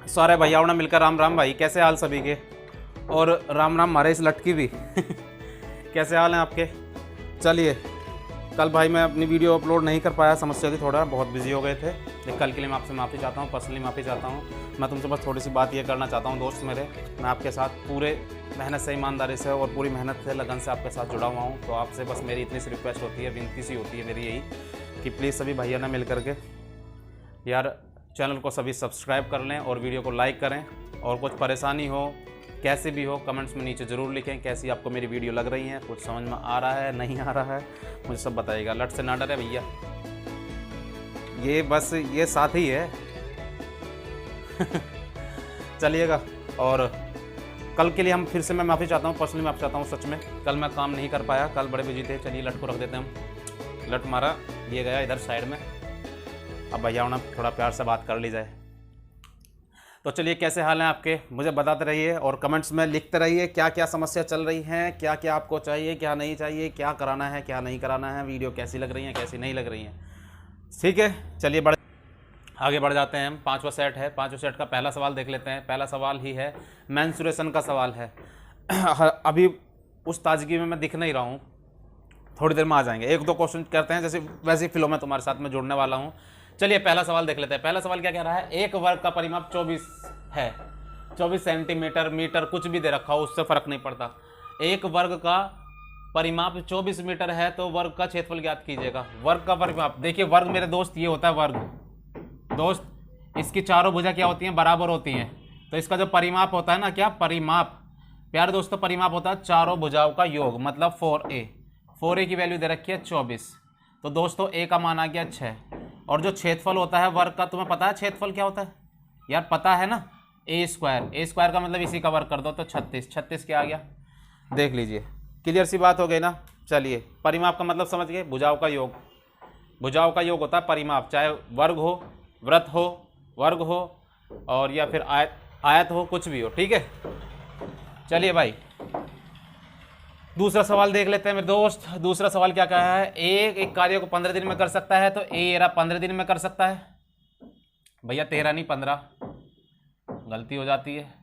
सारे भैयाओं ने मिलकर राम राम भाई, कैसे हाल सभी के। और राम राम हमारे इस लटकी भी कैसे हाल हैं आपके। चलिए, कल भाई मैं अपनी वीडियो अपलोड नहीं कर पाया, समस्या थी, थोड़ा बहुत बिजी हो गए थे। लेकिन कल के लिए मैं आपसे माफ़ी चाहता हूँ, पर्सनली माफ़ी चाहता हूँ। मैं तुमसे बस थोड़ी सी बात ये करना चाहता हूँ दोस्त मेरे, मैं आपके साथ पूरे मेहनत से, ईमानदारी से और पूरी मेहनत से, लगन से आपके साथ जुड़ा हुआ हूँ। तो आपसे बस मेरी इतनी सी रिक्वेस्ट होती है, विनती सी होती है मेरी यही, कि प्लीज़ सभी भैया ने मिल करके यार चैनल को सभी सब्सक्राइब कर लें और वीडियो को लाइक करें। और कुछ परेशानी हो, कैसे भी हो, कमेंट्स में नीचे ज़रूर लिखें कैसी आपको मेरी वीडियो लग रही है, कुछ समझ में आ रहा है, नहीं आ रहा है, मुझे सब बताइएगा। लट से ना डरे भैया, ये बस ये साथ ही है चलिएगा। और कल के लिए हम फिर से मैं माफ़ी चाहता हूँ, पर्सनली माफ़ी चाहता हूँ। सच में कल मैं काम नहीं कर पाया, कल बड़े बिजी थे। चलिए लट को रख देते हैं हम। लट मारा, ये गया इधर साइड में। अब भैया ना थोड़ा प्यार से बात कर ली जाए। तो चलिए, कैसे हाल हैं आपके, मुझे बताते रहिए और कमेंट्स में लिखते रहिए क्या क्या समस्या चल रही हैं, क्या क्या आपको चाहिए, क्या नहीं चाहिए, क्या कराना है, क्या नहीं कराना है, वीडियो कैसी लग रही है, कैसी नहीं लग रही हैं। ठीक है, चलिए आगे बढ़ जाते हैं हम। 5वां सेट है, 5वें सेट का पहला सवाल देख लेते हैं। पहला सवाल ही है, मेंस्ट्रुएशन का सवाल है। अभी उस ताजगी में मैं दिख नहीं रहा हूँ, थोड़ी देर में आ जाएंगे। एक दो क्वेश्चन करते हैं, जैसे वैसे फिल्म में तुम्हारे साथ में जुड़ने वाला हूँ। चलिए पहला सवाल देख लेते हैं। पहला सवाल क्या कह रहा है, एक वर्ग का परिमाप 24 है। 24 सेंटीमीटर, मीटर, कुछ भी दे रखा हो, उससे फर्क नहीं पड़ता। एक वर्ग का परिमाप 24 मीटर है, तो वर्ग का क्षेत्रफल ज्ञात कीजिएगा। वर्ग का परिमाप, देखिए वर्ग मेरे दोस्त ये होता है वर्ग। दोस्त, इसकी चारों भुजा क्या होती हैं, बराबर होती हैं। तो इसका जो परिमाप होता है ना, क्या परिमाप, प्यारे दोस्तों, परिमाप होता है चारों भुजाओं का योग, मतलब 4a। 4a की वैल्यू दे रखी है 24। तो दोस्तों a का मान आ गया 6। और जो क्षेत्रफल होता है वर्ग का, तुम्हें पता है क्षेत्रफल क्या होता है यार, पता है ना, a स्क्वायर। a स्क्वायर का मतलब इसी का वर्ग कर दो तो 36। 36 क्या आ गया, देख लीजिए। क्लियर सी बात हो गई ना। चलिए, परिमाप का मतलब समझ गए, भुजाओं का योग। भुजाओं का योग होता है परिमाप, चाहे वर्ग हो, वृत्त हो, वर्ग हो, और या फिर आयत हो, कुछ भी हो। ठीक है, चलिए भाई दूसरा सवाल देख लेते हैं मेरे दोस्त। दूसरा सवाल क्या कहा है, एक कार्य को 15 दिन में कर सकता है, तो ए 15 दिन में कर सकता है। भैया 13 नहीं 15, गलती हो जाती है।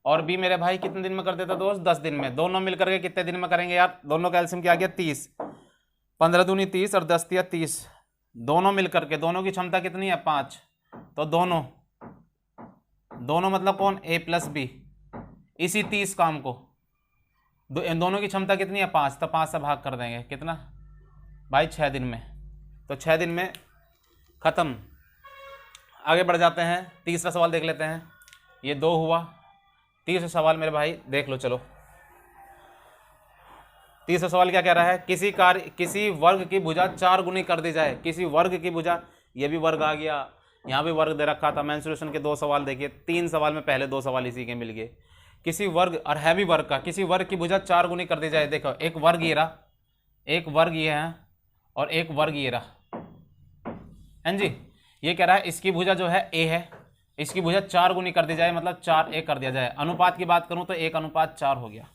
और बी मेरे भाई कितने दिन में कर देता दोस्त, 10 दिन में। दोनों मिलकर के कितने दिन में करेंगे यार, दोनों का एलसीएम क्या आ गया 30। 15 दूनी 30 और 10 तिया 30। दोनों मिलकर के, दोनों की क्षमता कितनी है 5। तो दोनों मतलब कौन, ए प्लस बी। इसी 30 काम को इन दोनों की क्षमता कितनी है 5, तो 5 से भाग कर देंगे, कितना भाई 6 दिन में। तो 6 दिन में खत्म। आगे बढ़ जाते हैं, तीसरा सवाल देख लेते हैं। ये 2 हुआ। तीसरा सवाल मेरे भाई देख लो, चलो। तीसरा सवाल क्या कह रहा है, किसी वर्ग की भुजा 4 गुनी कर दी जाए। किसी वर्ग की भुजा, ये भी वर्ग आ गया, यहाँ भी वर्ग दे रखा था। मेंस्ट्रुएशन के 2 सवाल देखिए, 3 सवाल में पहले 2 सवाल इसी के मिल गए। किसी वर्ग, और है भी वर्ग का, किसी वर्ग की भुजा 4 गुनी कर दी जाए। देखो, एक वर्ग ये रहा, एक वर्ग ये है, और एक वर्ग ये रहा, हैं जी। ये कह रहा है इसकी भुजा जो है a है, इसकी भुजा 4 गुनी कर दी जाए, मतलब 4a कर दिया जाए। अनुपात की बात करूं तो 1:4 हो गया,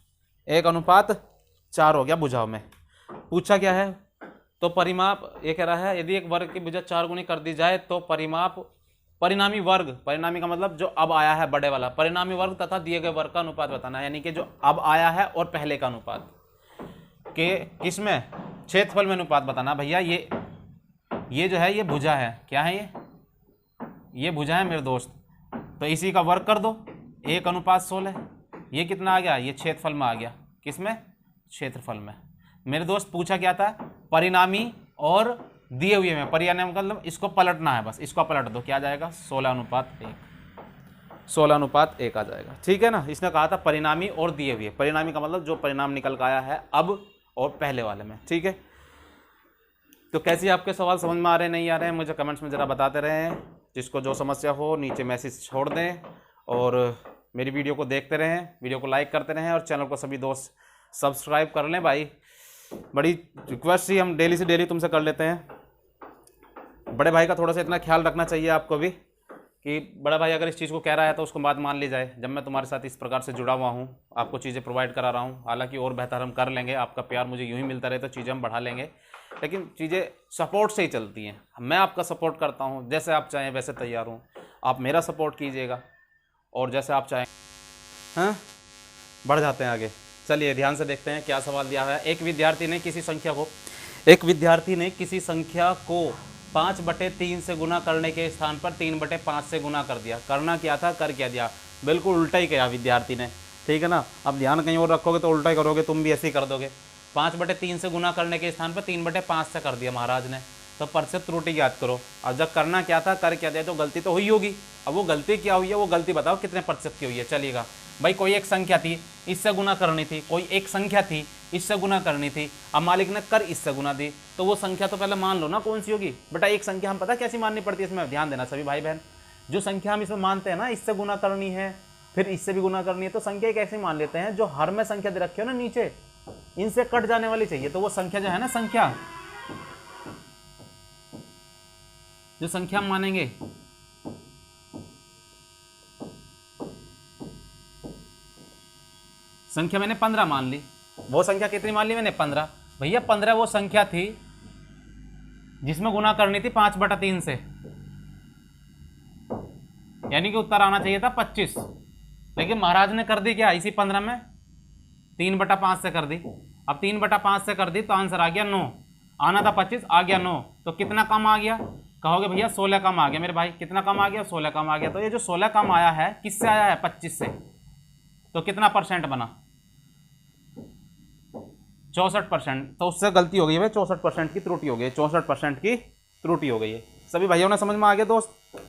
1:4 हो गया भुजाओं में। पूछा क्या है, तो परिमाप, ये कह रहा है यदि एक वर्ग की भुजा 4 गुनी कर दी जाए तो परिणामी वर्ग, परिणामी का मतलब जो अब आया है बड़े वाला, परिणामी वर्ग तथा दिए गए वर्ग का अनुपात बताना है। यानी कि जो अब आया है और पहले का अनुपात के किसमें, क्षेत्रफल में अनुपात बताना। भैया ये जो है ये भुजा है, क्या है ये भुजा है मेरे दोस्त। तो इसी का वर्ग कर दो, 1:16। ये कितना आ गया, ये क्षेत्रफल में आ गया, किसमें, क्षेत्रफल में। मेरे दोस्त पूछा क्या था, परिणामी और दिए हुए में। परिणामी मतलब इसको पलटना है, बस इसको पलट दो, क्या आ जाएगा 16:1। 16:1 आ जाएगा, ठीक है ना। इसने कहा था परिणामी और दिए हुए। परिणामी का मतलब जो परिणाम निकल कर आया है अब और पहले वाले में, ठीक है। तो कैसी आपके सवाल समझ में आ रहे हैं, नहीं आ रहे हैं, मुझे कमेंट्स में ज़रा बताते रहें। जिसको जो समस्या हो नीचे मैसेज छोड़ दें, और मेरी वीडियो को देखते रहें, वीडियो को लाइक करते रहें, और चैनल को सभी दोस्त सब्सक्राइब कर लें। भाई बड़ी रिक्वेस्ट ही हम डेली से डेली तुमसे कर लेते हैं। बड़े भाई का थोड़ा सा इतना ख्याल रखना चाहिए आपको भी, कि बड़ा भाई अगर इस चीज़ को कह रहा है तो उसको बात मान ली जाए। जब मैं तुम्हारे साथ इस प्रकार से जुड़ा हुआ हूँ, आपको चीज़ें प्रोवाइड करा रहा हूँ, हालांकि और बेहतर हम कर लेंगे। आपका प्यार मुझे यूँ ही मिलता रहे तो चीज़ें हम बढ़ा लेंगे, लेकिन चीज़ें सपोर्ट से ही चलती हैं। मैं आपका सपोर्ट करता हूँ, जैसे आप चाहें वैसे तैयार हूँ। आप मेरा सपोर्ट कीजिएगा और जैसे आप चाहें। हाँ, बढ़ जाते हैं आगे। चलिए ध्यान से देखते हैं क्या सवाल दिया है। एक विद्यार्थी ने किसी संख्या को 5/3 से गुना करने के स्थान पर 3/5 से गुना कर दिया। करना क्या था, कर क्या दिया, बिल्कुल उल्टा ही किया विद्यार्थी ने, ठीक है ना। अब ध्यान कहीं और रखोगे तो उल्टा ही करोगे, तुम भी ऐसे ही कर दोगे। 5/3 से गुना करने के स्थान पर 3/5 से कर दिया महाराज ने, तो प्रतिशत त्रुटि याद करो। अब जब करना क्या था, कर क्या दिया, तो गलती तो हुई होगी। अब वो गलती क्या हुई है, वो गलती बताओ कितने प्रतिशत की हुई है। चलिएगा भाई, कोई एक संख्या थी, इससे गुना करनी थी, कोई एक संख्या थी, इससे गुना करनी थी। अब मालिक ने कर इससे गुना दी, तो वो संख्या तो पहले मान लो ना कौन सी होगी। बेटा एक संख्या हम पता कैसी माननी पड़ती है, इसमें ध्यान देना सभी भाई बहन। जो संख्या हम इसमें मानते हैं ना, इससे गुना करनी है, फिर इससे भी गुना करनी है, तो संख्या एक ऐसी मान लेते हैं जो हर में संख्या दे रखी हो ना नीचे, इनसे कट जाने वाली चाहिए। तो वो संख्या जो है ना, संख्या जो संख्या हम मानेंगे, संख्या मैंने 15 मान ली। वो संख्या कितनी मान ली मैंने, 15। भैया 15 वो संख्या थी जिसमें गुना करनी थी 5/3 से, यानी कि उत्तर आना चाहिए था 25। लेकिन महाराज ने कर दी क्या, इसी 15 में 3/5 से कर दी। अब 3/5 से कर दी तो आंसर आ गया 9। आना था 25, आ गया 9। तो कितना कम आ गया, कहोगे भैया 16 कम आ गया मेरे भाई। कितना कम आ गया, 16 कम आ गया। तो ये जो 16 कम आया है किससे आया है, 25 से। तो कितना परसेंट बना, 64%। तो उससे गलती हो गई है, 64% की त्रुटि हो गई, 64% की त्रुटि हो गई है। सभी भाइयों ने समझ में आ गया दोस्त।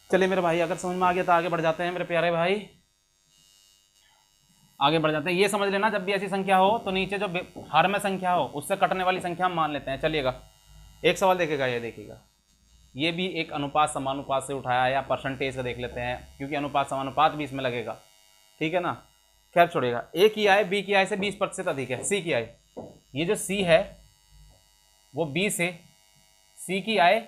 चलिए मेरे भाई, अगर समझ में आ गया तो आगे बढ़ जाते हैं मेरे प्यारे भाई, आगे बढ़ जाते हैं। ये समझ लेना, जब भी ऐसी संख्या हो तो नीचे जो हर में संख्या हो उससे कटने वाली संख्या हम मान लेते हैं। चलिएगा एक सवाल देखेगा, ये देखिएगा, ये भी एक अनुपात समानुपात से उठाया है, या परसेंटेज का देख लेते हैं, क्योंकि अनुपात समानुपात भी इसमें लगेगा, ठीक है ना। खैर छोड़ेगा। ए की आय बी की आय से 20% अधिक है। सी की आय, ये जो सी है वो बी से, सी की आय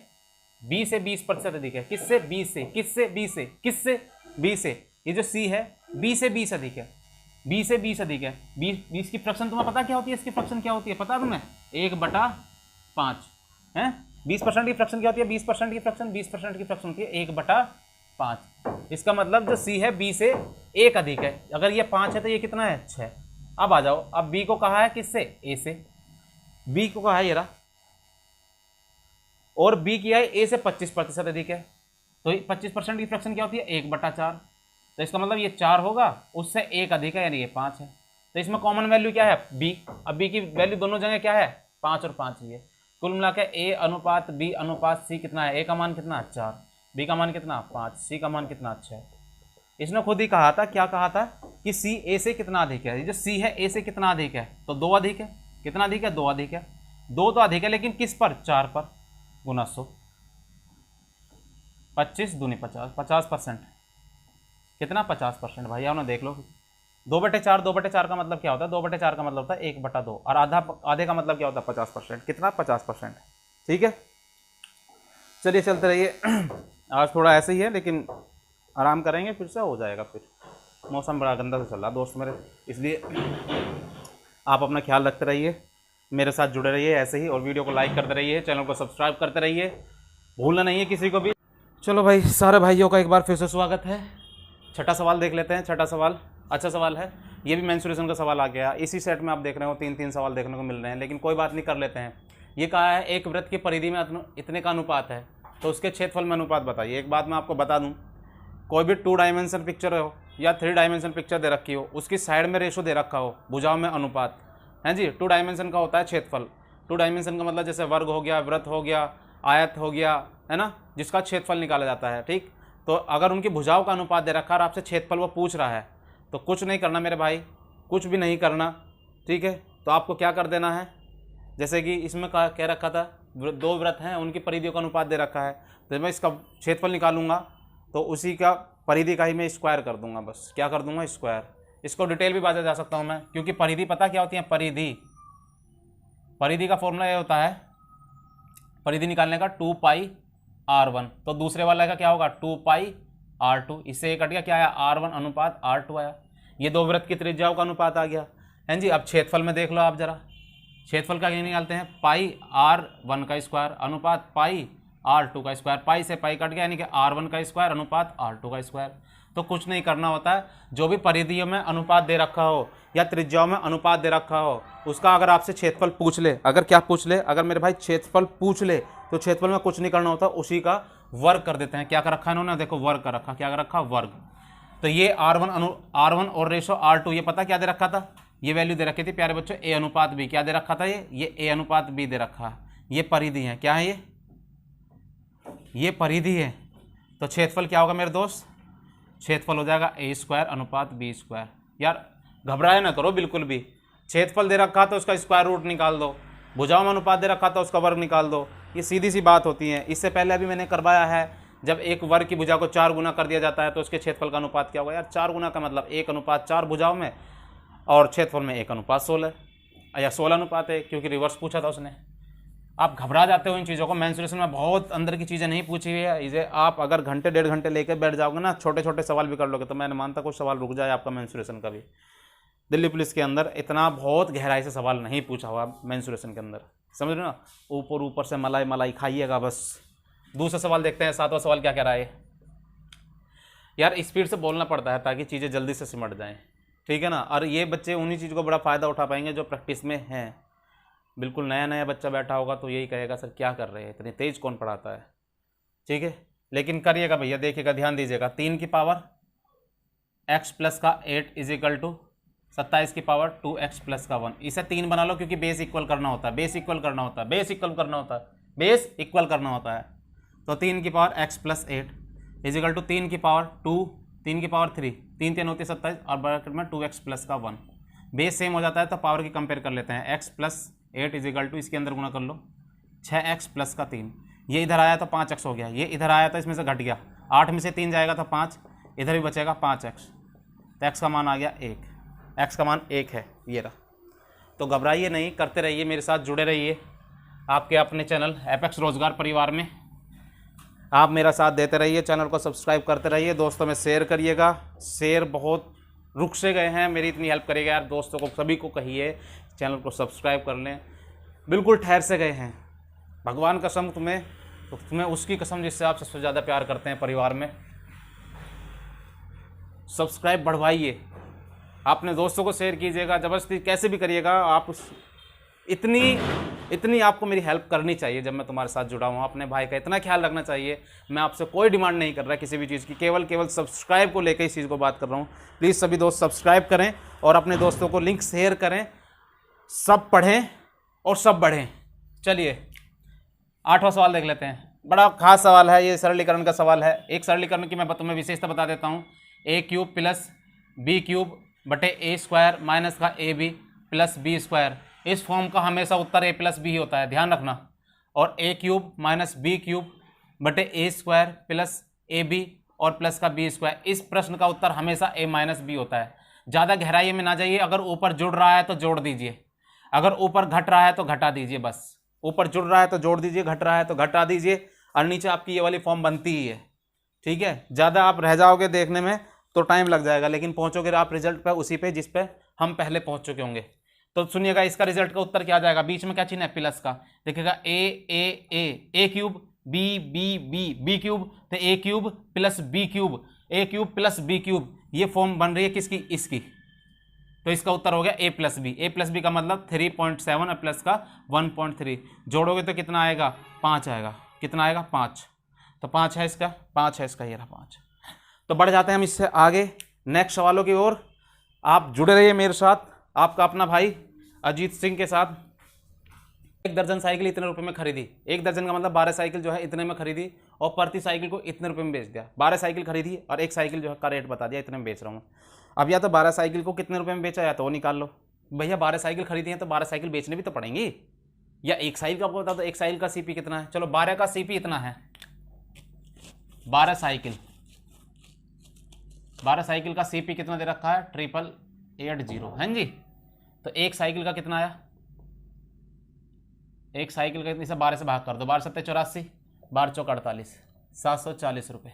बी से 20% अधिक है। किससे, बी से। किससे, बी से। किससे, बी से। ये जो सी है बी से 20 अधिक है, बी से 20 अधिक है। 20 की फ्रैक्शन तुम्हें पता क्या होती है, इसकी फ्रैक्शन क्या होती है पता तुम्हें, 1/5 है। 20% की फ्रैक्शन क्या होती है, 20% की फ्रैक्शन, 20% की फ्रैक्शन होती है 1/5। इसका मतलब जो सी है बी से 1 अधिक है। अगर ये 5 है तो ये कितना है, 6। अब आ जाओ, अब बी को कहा है किससे, ए से। बी को कहा है ये रहा, और बी की आय ए से 25% अधिक है। तो 25% की फ्रैक्शन क्या होती है, 1/4। तो इसका मतलब ये 4 होगा, उससे 1 अधिक है, यानी ये 5 है। तो इसमें कॉमन वैल्यू क्या है, बी। अब बी की वैल्यू दोनों जगह क्या है, 5 और 5 ही है। कुल मिला के ए अनुपात बी अनुपात सी कितना है, ए का मान कितना, 4, बी का मान कितना, 5, सी का मान कितना, 6। इसने खुद ही कहा था, क्या कहा था, कि सी ए से कितना अधिक है। ये जो सी है ए से कितना अधिक है, तो 2 अधिक है। कितना अधिक है, 2 अधिक है। 2 तो अधिक है, लेकिन किस पर, 4 पर। गुना 100, 25 दूनी 50, 50%। कितना, 50% भाई, आपने देख लो। 2/4, 2/4 का मतलब क्या होता है, 2/4 का मतलब होता है 1/2, और आधे का मतलब क्या होता है, 50%। कितना, 50%, ठीक है। चलिए चलते रहिए। आज थोड़ा ऐसे ही है, लेकिन आराम करेंगे, फिर से हो जाएगा। फिर मौसम बड़ा गंदा से चल रहा दोस्त मेरे, इसलिए आप अपना ख्याल रखते रहिए, मेरे साथ जुड़े रहिए ऐसे ही, और वीडियो को लाइक करते रहिए, चैनल को सब्सक्राइब करते रहिए, भूलना नहीं है किसी को भी। चलो भाई, सारे भाइयों का एक बार फिर से स्वागत है। छठा सवाल देख लेते हैं। छठा सवाल अच्छा सवाल है, ये भी मेंस्ट्रुएशन का सवाल आ गया। इसी सेट में आप देख रहे हो 3-3 सवाल देखने को मिल रहे हैं, लेकिन कोई बात नहीं, कर लेते हैं। ये कहा है एक वृत्त की परिधि में इतने का अनुपात है, तो उसके क्षेत्रफल में अनुपात बताइए। एक बात मैं आपको बता दूं, कोई भी 2 डायमेंशन पिक्चर हो या 3 डायमेंशन पिक्चर दे रखी हो, उसकी साइड में रेशो दे रखा हो, भुजाओं में अनुपात है जी। 2 डायमेंशन का होता है क्षेत्रफल। 2 डायमेंशन का मतलब जैसे वर्ग हो गया, वृत्त हो गया, आयत हो गया, है ना, जिसका क्षेत्रफल निकाला जाता है, ठीक। तो अगर उनकी भुजाओं का अनुपात दे रखा है और आपसे क्षेत्रफल वो पूछ रहा है, तो कुछ नहीं करना मेरे भाई, कुछ भी नहीं करना, ठीक है। तो आपको क्या कर देना है, जैसे कि इसमें कह रखा था 2 वृत्त हैं, उनकी परिधियों का अनुपात दे रखा है, तो मैं इसका क्षेत्रफल निकालूंगा तो उसी का परिधि का ही मैं स्क्वायर कर दूंगा। बस क्या कर दूंगा, स्क्वायर। इसको डिटेल भी बात जा सकता हूँ मैं, क्योंकि परिधि पता क्या होती है, परिधि का फॉर्मूला ये होता है, परिधि निकालने का 2πr1। तो दूसरे वाला का क्या होगा, 2πr2। इससे ये कट गया, क्या आया, r1 अनुपात r2 आया। ये 2 वृत्त की त्रिज्याओं का अनुपात आ गया, है जी। अब क्षेत्रफल में देख लो आप जरा, क्षेत्रफल का क्या निकालते हैं, πr1 का स्क्वायर अनुपात πr2 R2 का स्क्वायर, पाई से पाई कट गया, यानी कि R1 का स्क्वायर अनुपात R2 का स्क्वायर। तो कुछ नहीं करना होता है, जो भी परिधियों में अनुपात दे रखा हो या त्रिज्याओं में अनुपात दे रखा हो, उसका अगर आपसे क्षेत्रफल पूछ ले, अगर क्या पूछ ले, अगर मेरे भाई क्षेत्रफल पूछ ले, तो क्षेत्रफल में कुछ नहीं करना होता, उसी का वर्ग कर देते हैं। क्या कर रखा है इन्होंने, देखो वर्ग कर रखा, क्या कर रखा, वर्ग। तो ये R1 और रेशो R2, ये पता क्या दे रखा था, ये वैल्यू दे रखी थी प्यारे बच्चों, A अनुपात B। क्या दे रखा था, ये A अनुपात B दे रखा है। ये परिधि है, क्या है ये परिधि है। तो क्षेत्रफल क्या होगा मेरे दोस्त, क्षेत्रफल हो जाएगा A स्क्वायर अनुपात B स्क्वायर। यार घबराया ना करो बिल्कुल भी, क्षेत्रफल दे रखा तो उसका स्क्वायर रूट निकाल दो, भुजाओं में अनुपात दे रखा तो उसका वर्ग निकाल दो, ये सीधी सी बात होती है। इससे पहले अभी मैंने करवाया है, जब एक वर्ग की भुजा को 4 गुना कर दिया जाता है तो उसके क्षेत्रफल का अनुपात क्या होगा। यार 4 गुना का मतलब 1:4 भुजाओं में, और क्षेत्रफल में 1:16 या 16 अनुपात है, क्योंकि रिवर्स पूछा था उसने। आप घबरा जाते हो इन चीज़ों को, मेंसुरेशन में बहुत अंदर की चीज़ें नहीं पूछी हुई है। इसे आप अगर घंटे 1.5 घंटे लेकर बैठ जाओगे ना, छोटे छोटे सवाल भी कर लोगे, तो मैंने मानता कुछ सवाल रुक जाए आपका मेंसुरेशन का भी। दिल्ली पुलिस के अंदर इतना बहुत गहराई से सवाल नहीं पूछा हुआ मेंसुरेशन के अंदर, समझ रहे हो ना। ऊपर ऊपर से मलाई मलाई खाइएगा बस। दूसरा सवाल देखते हैं, 7वां सवाल क्या कह रहा है। यार स्पीड से बोलना पड़ता है ताकि चीज़ें जल्दी से सिमट जाएँ, ठीक है ना। और ये बच्चे उन्हीं चीज़ को बड़ा फ़ायदा उठा पाएंगे जो प्रैक्टिस में हैं। बिल्कुल नया नया बच्चा बैठा होगा तो यही कहेगा सर क्या कर रहे हैं, इतनी तेज़ कौन पढ़ाता है, ठीक है। लेकिन करिएगा भैया, देखिएगा, ध्यान दीजिएगा। 3 की पावर x प्लस का 8 इज इक्वल टू 27 की पावर 2x प्लस का 1। इसे 3 बना लो, क्योंकि बेस इक्वल करना होता है, बेस इक्वल करना होता है, बेस इक्वल करना होता है, बेस इक्वल करना होता है। तो 3 की power x plus 8 is equal to 3 की पावर 2, 3 की पावर 3, 3 3 होती है 27, और ब्रैकेट में 2x प्लस का 1। बेस सेम हो जाता है तो पावर की कंपेयर कर लेते हैं। x plus 8 is equal to, इसके अंदर गुना कर लो, 6x प्लस का 3। ये इधर आया तो 5x हो गया, ये इधर आया तो इसमें से घट गया, 8 में से 3 जाएगा तो 5, इधर भी बचेगा 5x, तो x का मान आ गया 1, x का मान 1 है, ये रहा। तो घबराइए नहीं, करते रहिए, मेरे साथ जुड़े रहिए, आपके अपने चैनल एपेक्स रोजगार परिवार में आप मेरा साथ देते रहिए। चैनल को सब्सक्राइब करते रहिए, दोस्तों में शेयर करिएगा। शेयर बहुत रुक से गए हैं, मेरी इतनी हेल्प करिएगा यार, दोस्तों को सभी को कहिए चैनल को सब्सक्राइब कर लें। बिल्कुल ठहर से गए हैं, भगवान कसम तुम्हें, तो तुम्हें उसकी कसम जिससे आप सबसे ज़्यादा प्यार करते हैं परिवार में। सब्सक्राइब बढ़वाइए, अपने दोस्तों को शेयर कीजिएगा, ज़बरदस्ती कैसे भी करिएगा आप। इतनी आपको मेरी हेल्प करनी चाहिए जब मैं तुम्हारे साथ जुड़ा हूँ। अपने भाई का इतना ख्याल रखना चाहिए। मैं आपसे कोई डिमांड नहीं कर रहा किसी भी चीज़ की, केवल सब्सक्राइब को लेकर इस चीज़ को बात कर रहा हूँ। प्लीज़ सभी दोस्त सब्सक्राइब करें और अपने दोस्तों को लिंक शेयर करें, सब पढ़ें और सब बढ़ें। चलिए 8वां सवाल देख लेते हैं। बड़ा खास सवाल है ये, सरलीकरण का सवाल है। एक सरलीकरण की मैं तुम्हें विशेषता बता देता हूँ। a³ प्लस b³ बटे a² माइनस का ab प्लस b²। इस फॉर्म का हमेशा उत्तर a प्लस b होता है, ध्यान रखना। और a³ माइनस b³ बटे a² प्लस ab और प्लस का b², इस प्रश्न का उत्तर हमेशा a माइनस b होता है। ज़्यादा गहराई में ना जाइए, अगर ऊपर जुड़ रहा है तो जोड़ दीजिए, अगर ऊपर घट रहा है तो घटा दीजिए, बस। ऊपर जुड़ रहा है तो जोड़ दीजिए, घट रहा है तो घटा दीजिए, और नीचे आपकी ये वाली फॉर्म बनती ही है, ठीक है। ज़्यादा आप रह जाओगे देखने में तो टाइम लग जाएगा, लेकिन पहुंचोगे आप रिजल्ट पे उसी पे जिस पे हम पहले पहुंच चुके होंगे। तो सुनिएगा, इसका रिजल्ट का उत्तर क्या आ जाएगा। बीच में क्या चिन्ह है, प्लस का, देखिएगा a³ b³ तो a³ plus b³ a³ plus b³ ये फॉर्म बन रही है किसकी, इसकी। तो इसका उत्तर हो गया a प्लस बी का मतलब 3.7 और प्लस का 1.3। जोड़ोगे तो कितना आएगा, 5 आएगा। कितना आएगा, 5। तो 5 है इसका, 5 है इसका, ये रहा 5। तो बढ़ जाते हैं हम इससे आगे नेक्स्ट सवालों की ओर। आप जुड़े रहिए मेरे साथ, आपका अपना भाई अजीत सिंह के साथ। 1 दर्जन साइकिल इतने रुपए में खरीदी, 1 दर्जन का मतलब 12 साइकिल जो है इतने में खरीदी, और प्रति साइकिल को इतने रुपए में बेच दिया। 12 साइकिल खरीदी और एक साइकिल जो है का रेट बता दिया, इतने में बेच रहा हूँ। अब या तो 12 साइकिल को कितने रुपए में बेचा या तो वो निकाल लो। भैया 12 साइकिल खरीदी है तो 12 साइकिल बेचने भी तो पड़ेंगी, या एक साइकिल का आपको बता दो, एक साइकिल का सीपी कितना है। चलो 12 का सीपी इतना है, 12 साइकिल का सीपी कितना दे रखा है, 8880 है जी। तो एक साइकिल का कितना आया, एक साइकिल का इतनी से 12 से भाग कर दो, 12 7 84, 12 चौक 48, 740 रुपये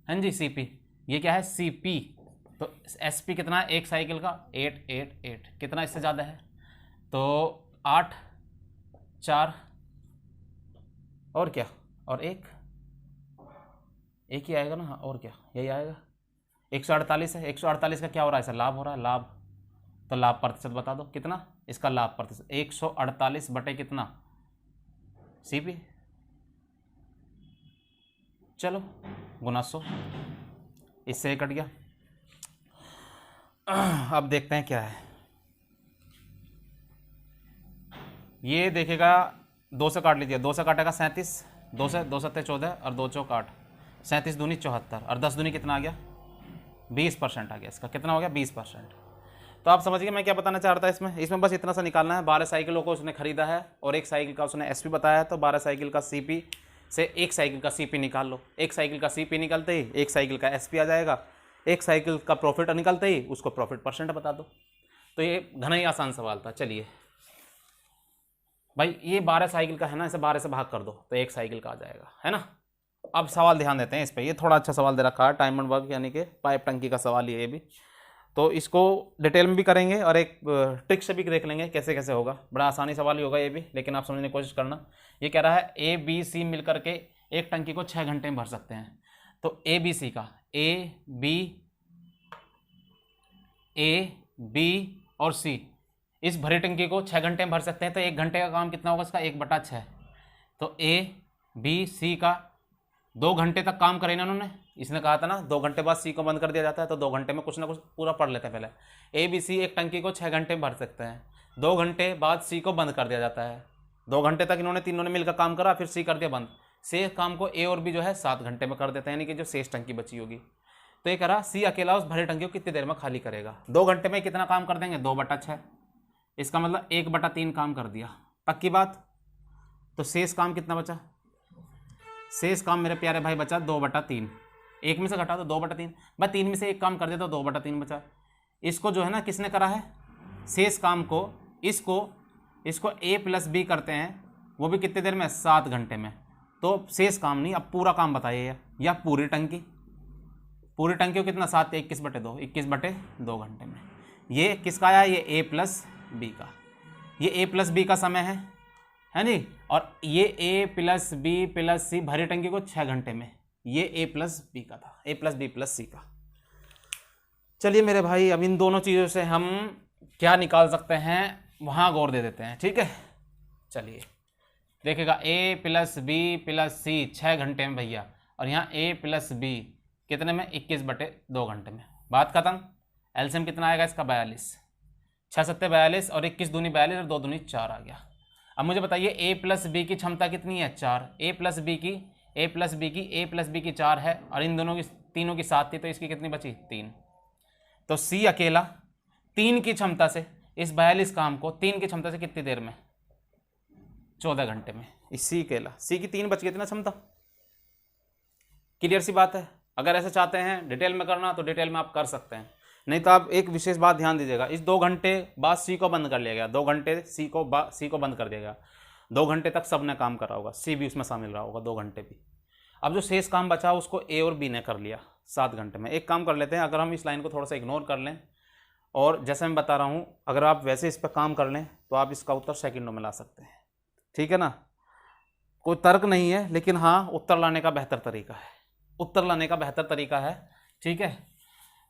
हैं जी सीपी। ये क्या है, सीपी। तो एसपी कितना है एक साइकिल का, 888। कितना इससे ज़्यादा है, तो 8 4 और क्या, और एक ही आएगा ना, हाँ, और क्या यही आएगा। 148 है, 148 का क्या हो रहा है सर, लाभ हो रहा है, लाभ। तो लाभ प्रतिशत बता दो कितना, इसका लाभ प्रतिशत 148 बटे कितना, सीपी, चलो गुना 100, इससे कट गया। अब देखते हैं क्या है, ये देखेगा 2 से काट लीजिए, 2 से काटेगा 37, 2 से 2 सत्ते 14 और 2 चौक 8, 37 दूनी 74 और 10 दूनी कितना आ गया, 20% आ गया। इसका कितना हो गया, 20%। तो आप समझिए मैं क्या बताना चाह रहा था इसमें बस इतना सा निकालना है। 12 साइकिलों को उसने खरीदा है और एक साइकिल का उसने एसपी बताया है, तो 12 साइकिल का सीपी से एक साइकिल का सीपी निकाल लो। एक साइकिल का सीपी निकलते ही एक साइकिल का एसपी आ जाएगा, एक साइकिल का प्रॉफिट निकलते ही उसको प्रॉफिट परसेंट बता दो। तो ये घना ही आसान सवाल था। चलिए भाई ये 12 साइकिल का है ना, इसे 12 से भाग कर दो तो एक साइकिल का आ जाएगा, है ना। अब सवाल ध्यान देते हैं इस पर, ये थोड़ा अच्छा सवाल दे रखा है, टाइम एंड वर्क यानी कि पाइप टंकी का सवाल ये भी। तो इसको डिटेल में भी करेंगे और एक ट्रिक से भी देख लेंगे कैसे कैसे होगा। बड़ा आसानी सवाल ही होगा ये भी, लेकिन आप समझने की कोशिश करना। ये कह रहा है ए बी सी मिल करके एक टंकी को 6 घंटे में भर सकते हैं। तो ए बी सी का ए बी और सी इस भरी टंकी को 6 घंटे में भर सकते हैं। तो 1 घंटे का काम कितना होगा इसका, 1/6। तो ए बी सी का 2 घंटे तक काम करे ना उन्होंने। इसने कहा था ना 2 घंटे बाद सी को बंद कर दिया जाता है, तो 2 घंटे में कुछ ना कुछ पूरा पढ़ लेते हैं पहले। ए बी सी एक टंकी को 6 घंटे में भर सकते हैं, 2 घंटे बाद सी को बंद कर दिया जाता है। 2 घंटे तक इन्होंने तीनों ने मिलकर काम करा, फिर सी कर दिया बंद। शेष काम को ए और बी जो है 7 घंटे में कर देते हैं, यानी कि जो शेष टंकी बची होगी। तो ये करा सी अकेला उस भरी टंकी को कितनी देर में खाली करेगा। 2 घंटे में कितना काम कर देंगे, 2/6। इसका मतलब 1/3 काम कर दिया। पक्की बात। तो शेष काम कितना बचा, शेष काम मेरे प्यारे भाई बचा 2/3। 1 में से घटा तो 2/3, भाई 3 में से 1 काम कर दे तो 2/3 बचा। इसको जो है ना किसने करा है, शेष काम को इसको ए प्लस बी करते हैं, वो भी कितने देर में, 7 घंटे में। तो शेष काम नहीं, अब पूरा काम बताइए, या पूरी टंकी को कितना, 7 21/2, 21/2 घंटे में। ये किसका आया, ये ए प्लस बी का, ये ए प्लस बी का समय है नी। और ये ए प्लस बी प्लस सी भरी टंकी को 6 घंटे में, ये ए प्लस बी का था, ए प्लस बी प्लस सी का। चलिए मेरे भाई अब इन दोनों चीज़ों से हम क्या निकाल सकते हैं वहाँ गौर दे देते हैं, ठीक है। चलिए देखिएगा ए प्लस बी प्लस सी 6 घंटे में भैया, और यहाँ ए प्लस बी कितने में, 21/2 घंटे में। बात खत्म। एलसीएम कितना आएगा इसका, 42। 6 सत्ते 42 और 21 दूनी 42 और 2 दूनी 4 आ गया। अब मुझे बताइए ए प्लस बी की क्षमता कितनी है, 4। ए प्लस बी की 4 है, और इन दोनों की तीनों की 7 थी, तो इसकी कितनी बची, 3। तो सी अकेला 3 की क्षमता से इस 42 काम को 3 की क्षमता से कितनी देर में, 14 घंटे में। इस सी अकेला, सी की 3 बच गई थी ना क्षमता। क्लियर सी बात है। अगर ऐसे चाहते हैं डिटेल में करना तो डिटेल में आप कर सकते हैं, नहीं तो आप एक विशेष बात ध्यान दीजिएगा। इस 2 घंटे बाद सी को बंद कर लिया गया, 2 घंटे सी को बंद कर दिया गया। 2 घंटे तक सबने काम करा होगा, सी भी उसमें शामिल रहा होगा 2 घंटे भी। अब जो शेष काम बचा उसको ए और बी ने कर लिया 7 घंटे में। एक काम कर लेते हैं, अगर हम इस लाइन को थोड़ा सा इग्नोर कर लें, और जैसे मैं बता रहा हूँ अगर आप वैसे इस पर काम कर लें तो आप इसका उत्तर सेकंडों में ला सकते हैं, ठीक है ना। कोई तर्क नहीं है, लेकिन हाँ उत्तर लाने का बेहतर तरीका है, ठीक है।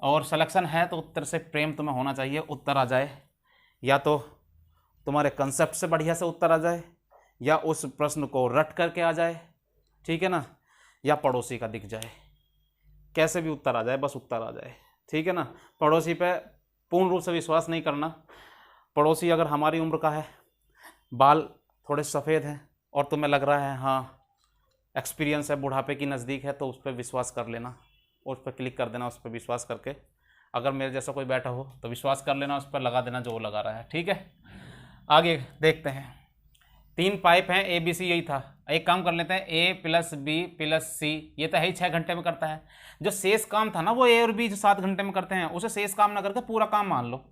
और सिलेक्शन है तो उत्तर से प्रेम तुम्हें होना चाहिए, उत्तर आ जाए, या तो तुम्हारे कंसेप्ट से बढ़िया से उत्तर आ जाए, या उस प्रश्न को रट करके आ जाए, ठीक है ना, या पड़ोसी का दिख जाए, कैसे भी उत्तर आ जाए, बस उत्तर आ जाए, ठीक है ना। पड़ोसी पे पूर्ण रूप से विश्वास नहीं करना। पड़ोसी अगर हमारी उम्र का है, बाल थोड़े सफ़ेद हैं, और तुम्हें लग रहा है हाँ एक्सपीरियंस है, बुढ़ापे की नज़दीक है, तो उस पर विश्वास कर लेना, उस पर क्लिक कर देना, उस पर विश्वास करके। अगर मेरे जैसा कोई बैठा हो तो विश्वास कर लेना, उस पर लगा देना जो वो लगा रहा है, ठीक है। आगे देखते हैं। 3 पाइप हैं ए बी सी, यही था। एक काम कर लेते हैं, ए प्लस बी प्लस सी, ये तो है ही 6 घंटे में करता है। जो शेष काम था ना वो ए और बी जो 7 घंटे में करते हैं, उसे शेष काम ना करके पूरा काम मान लो।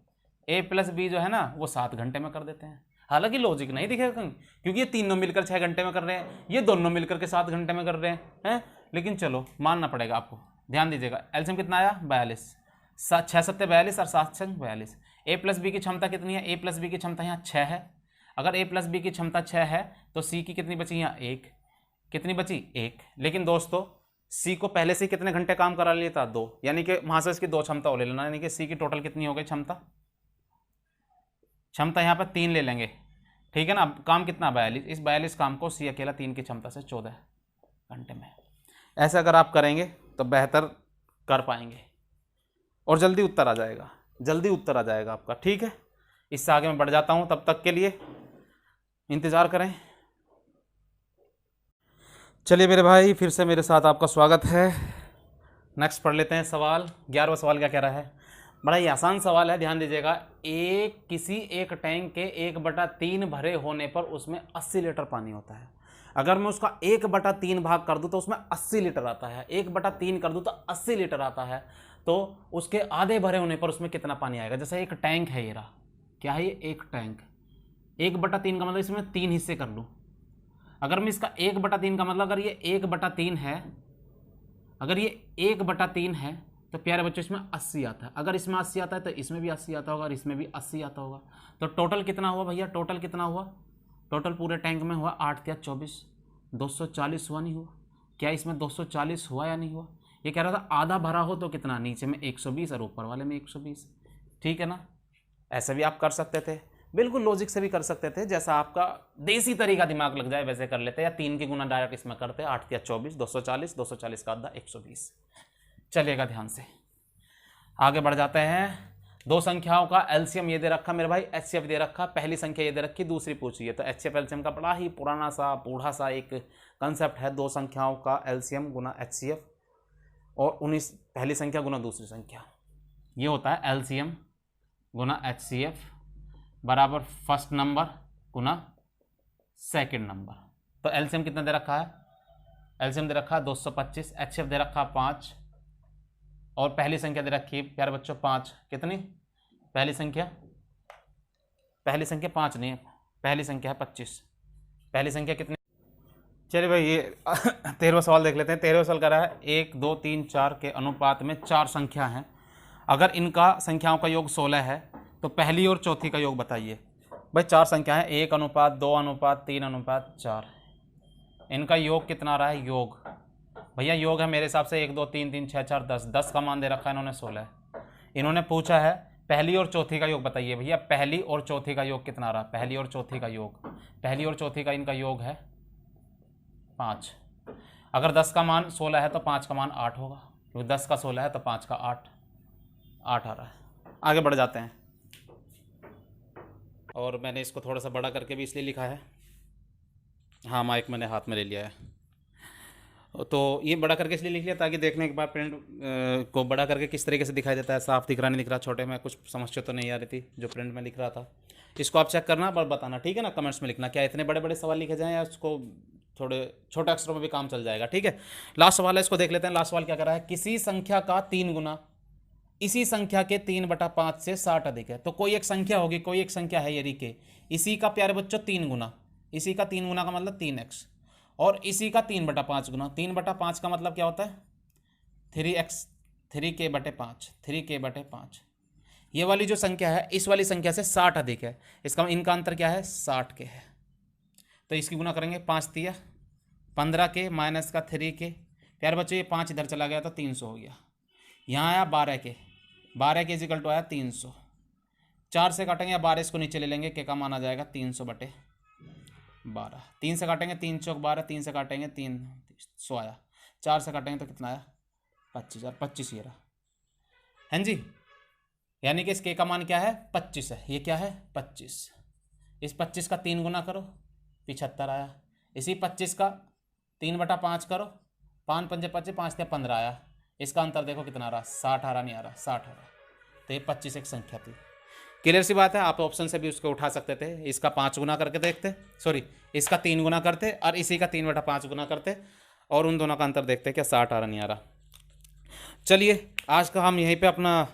ए प्लस बी जो है ना वो 7 घंटे में कर देते हैं। हालांकि लॉजिक नहीं दिखेगा कहीं, क्योंकि ये तीनों मिलकर 6 घंटे में कर रहे हैं, ये दोनों मिलकर के 7 घंटे में कर रहे हैं, लेकिन चलो मानना पड़ेगा आपको। ध्यान दीजिएगा, एलसीएम कितना आया, 42। 6 सत्ते 42 और 7 छंग 42। ए प्लस बी की क्षमता कितनी है, ए प्लस बी की क्षमता यहाँ 6 है। अगर ए प्लस बी की क्षमता 6 है तो सी की कितनी बची यहाँ 1। कितनी बची 1। लेकिन दोस्तों सी को पहले से कितने घंटे काम करा लिया था 2, यानी कि वहां से इसकी 2 क्षमता और ले लेना, यानी कि सी की टोटल कितनी हो गई क्षमता यहाँ पर 3 ले लेंगे, ठीक है ना। अब काम कितना 42, इस 42 काम को सी अकेला 3 की क्षमता से 14 घंटे में। ऐसे अगर आप करेंगे तो बेहतर कर पाएंगे और जल्दी उत्तर आ जाएगा, जल्दी उत्तर आ जाएगा आपका, ठीक है। इससे आगे मैं बढ़ जाता हूं, तब तक के लिए इंतज़ार करें। चलिए मेरे भाई, फिर से मेरे साथ आपका स्वागत है। नेक्स्ट पढ़ लेते हैं सवाल। 11वां सवाल क्या कह रहा है, बड़ा ही आसान सवाल है, ध्यान दीजिएगा। किसी एक टैंक के 1/3 भरे होने पर उसमें 80 लीटर पानी होता है। अगर मैं उसका 1/3 भाग कर दूं तो उसमें 80 लीटर आता है, 1/3 कर दूं तो 80 लीटर आता है। तो उसके आधे भरे होने पर उसमें कितना पानी आएगा। जैसे एक टैंक है, ये रहा, क्या है ये, एक टैंक। 1/3 का मतलब इसमें 3 हिस्से कर लूँ। अगर मैं इसका 1/3 का मतलब, अगर ये 1/3 है, अगर ये 1/3 है तो प्यारे बच्चों इसमें 80 आता है। अगर इसमें 80 आता है तो इसमें भी 80 आता होगा और इसमें भी 80 आता होगा। तो टोटल कितना हुआ भैया, टोटल कितना हुआ, टोटल पूरे टैंक में हुआ 8 या 24, 240 हुआ नहीं हुआ। क्या इसमें 240 हुआ या नहीं हुआ। ये कह रहा था आधा भरा हो तो कितना, नीचे में 120 और ऊपर वाले में 120, ठीक है ना। ऐसे भी आप कर सकते थे, बिल्कुल लॉजिक से भी कर सकते थे, जैसा आपका देसी तरीका दिमाग लग जाए वैसे कर लेते, या 3 की गुना डायरेक्ट इसमें करते, 8 या 24, 240, 240 का आधा 120। चलेगा, ध्यान से आगे बढ़ जाते हैं। 2 संख्याओं का एलसीएम ये दे रखा मेरे भाई, एचसीएफ दे रखा, पहली संख्या ये दे रखी, दूसरी पूछी है। तो एचसीएफ एलसीएम का बड़ा ही पुराना सा बूढ़ा सा एक कंसेप्ट है, 2 संख्याओं का एलसीएम गुना एचसीएफ और 19 पहली संख्या गुना दूसरी संख्या, ये होता है एलसीएम गुना एचसीएफ बराबर फर्स्ट नंबर गुना सेकंड नंबर। तो एलसीएम कितना दे रखा है, एलसीएम दे रखा है 225, एचसीएफ दे रखा 5 और पहली संख्या दे रखी है प्यारे बच्चों 5। कितनी पहली संख्या 5 नहीं है, पहली संख्या है 25। पहली संख्या कितनी, चलिए भाई ये 13वां सवाल देख लेते हैं। 13वां सवाल कर रहा है 1, 2, 3, 4 के अनुपात में 4 संख्या हैं। अगर इनका संख्याओं का योग 16 है तो पहली और चौथी का योग बताइए। भाई 4 संख्या है, 1:2:3:4, इनका योग कितना आ रहा है, योग भैया योग है मेरे हिसाब से 1, 2, 3, 3, 6, 4, 10, 10 का मान दे रखा है इन्होंने 16। इन्होंने पूछा है पहली और चौथी का योग बताइए। भैया पहली और चौथी का योग कितना आ रहा है, पहली और चौथी का योग, पहली और चौथी का इनका योग है 5। अगर 10 का मान 16 है तो 5 का मान 8 होगा, क्योंकि 10 का 16 है तो 5 का 8 आ रहा है। आगे बढ़ जाते हैं, और मैंने इसको थोड़ा सा बड़ा करके भी इसलिए लिखा है, हाँ माइक मैंने हाथ में ले लिया है, तो ये बड़ा करके इसलिए लिख लिया ताकि देखने के बाद प्रिंट को बड़ा करके किस तरीके से दिखाई देता है, साफ दिख रहा नहीं दिख रहा, छोटे में कुछ समस्या तो नहीं आ रही थी जो प्रिंट में लिख रहा था। इसको आप चेक करना और बताना, ठीक है ना, कमेंट्स में लिखना क्या इतने बड़े बड़े सवाल लिखे जाएँ या उसको थोड़े छोटे अक्षरों में भी काम चल जाएगा, ठीक है। लास्ट सवाल है, इसको देख लेते हैं। लास्ट सवाल क्या कर रहा है, किसी संख्या का 3 गुना इसी संख्या के 3/5 से 60 अधिक है। तो कोई एक संख्या होगी, कोई एक संख्या है यदि के इसी का प्यारे बच्चों 3 गुना, इसी का 3 गुना का मतलब 3x, और इसी का 3/5 गुना, 3/5 का मतलब क्या होता है 3x, 3k/5, 3k/5। ये वाली जो संख्या है इस वाली संख्या से 60 अधिक है, इसका इनका अंतर क्या है 60 के है। तो इसकी गुना करेंगे 5 तिया 15k माइनस का 3k, प्यारे बच्चों ये 5 इधर चला गया तो 300 हो गया। यहाँ आया 12k, 12k इक्वल टू आया 300। 4 से काटेंगे या 12 इसको नीचे ले लेंगे, के का मान आ जाएगा 300/12। 3 से काटेंगे 3 चौक 12, 3 से काटेंगे 300 आया, 4 से काटेंगे तो कितना आया 25, और 25 ये रहा हैं जी। यानी कि इस के का मान क्या है 25 है, ये क्या है 25। इस 25 का 3 गुना करो 75 आया, इसी 25 का 3/5 करो, 5 पंजे 25, 5 से 15 आया। इसका अंतर देखो कितना आ रहा 60 आ रहा, नहीं आ रहा 60 आ रहा। तो ये 25 एक संख्या थी। क्लियर सी बात है, आप ऑप्शन से भी उसको उठा सकते थे, इसका 5 गुना करके देखते, सॉरी इसका 3 गुना करते और इसी का 3/5 गुना करते और उन दोनों का अंतर देखते क्या 60 आ रहा नहीं आ रहा। चलिए आज का हम यहीं पे अपना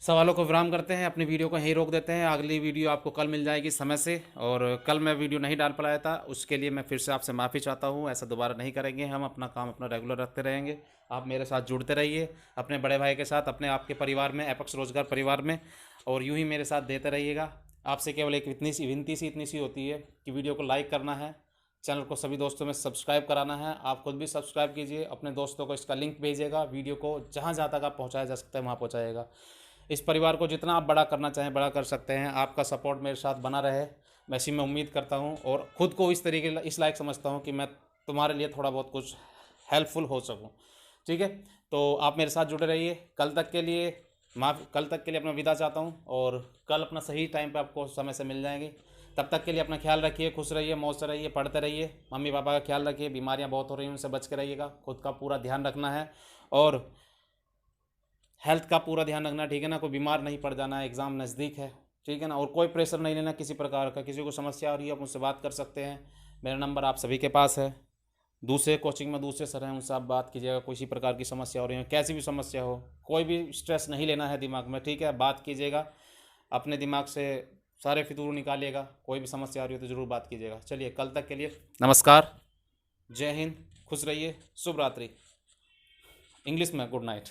सवालों को विराम करते हैं, अपनी वीडियो को यहीं रोक देते हैं। अगली वीडियो आपको कल मिल जाएगी समय से, और कल मैं वीडियो नहीं डाल पाया था उसके लिए मैं फिर से आपसे माफ़ी चाहता हूँ। ऐसा दोबारा नहीं करेंगे, हम अपना काम अपना रेगुलर रखते रहेंगे। आप मेरे साथ जुड़ते रहिए, अपने बड़े भाई के साथ, अपने आपके परिवार में, एपेक्स रोजगार परिवार में, और यूँ ही मेरे साथ देते रहिएगा। आपसे केवल एक इतनी सी विनती सी इतनी सी होती है कि वीडियो को लाइक करना है, चैनल को सभी दोस्तों में सब्सक्राइब कराना है। आप खुद भी सब्सक्राइब कीजिए, अपने दोस्तों को इसका लिंक भेजिएगा, वीडियो को जहाँ जहाँ तक आप पहुँचाया जा सकता है वहाँ पहुँचाइएगा। इस परिवार को जितना आप बड़ा करना चाहें बड़ा कर सकते हैं। आपका सपोर्ट मेरे साथ बना रहे, वैसी मैं उम्मीद करता हूँ और ख़ुद को इस तरीके इस लायक समझता हूँ कि मैं तुम्हारे लिए थोड़ा बहुत कुछ हेल्पफुल हो सकूँ। ठीक है, तो आप मेरे साथ जुड़े रहिए। कल तक के लिए अपना विदा चाहता हूँ और कल अपना सही टाइम पे आपको समय से मिल जाएंगे। तब तक के लिए अपना ख्याल रखिए, खुश रहिए, मौज से रहिए, पढ़ते रहिए, मम्मी पापा का ख्याल रखिए। बीमारियाँ बहुत हो रही हैं, उनसे बच के रहिएगा। खुद का पूरा ध्यान रखना है और हेल्थ का पूरा ध्यान रखना, ठीक है ना। कोई बीमार नहीं पड़ जाना है, एग्ज़ाम नज़दीक है, ठीक है ना। और कोई प्रेशर नहीं लेना किसी प्रकार का। किसी को समस्या आ रही है आप मुझसे बात कर सकते हैं, मेरा नंबर आप सभी के पास है। दूसरे कोचिंग में दूसरे सर हैं, उनसे आप बात कीजिएगा। किसी प्रकार की समस्या हो रही है, कैसी भी समस्या हो, कोई भी स्ट्रेस नहीं लेना है दिमाग में, ठीक है। बात कीजिएगा, अपने दिमाग से सारे फितूर निकालिएगा। कोई भी समस्या आ रही हो तो ज़रूर बात कीजिएगा। चलिए, कल तक के लिए नमस्कार, जय हिंद, खुश रहिए, शुभ रात्रि। इंग्लिश में गुड नाइट।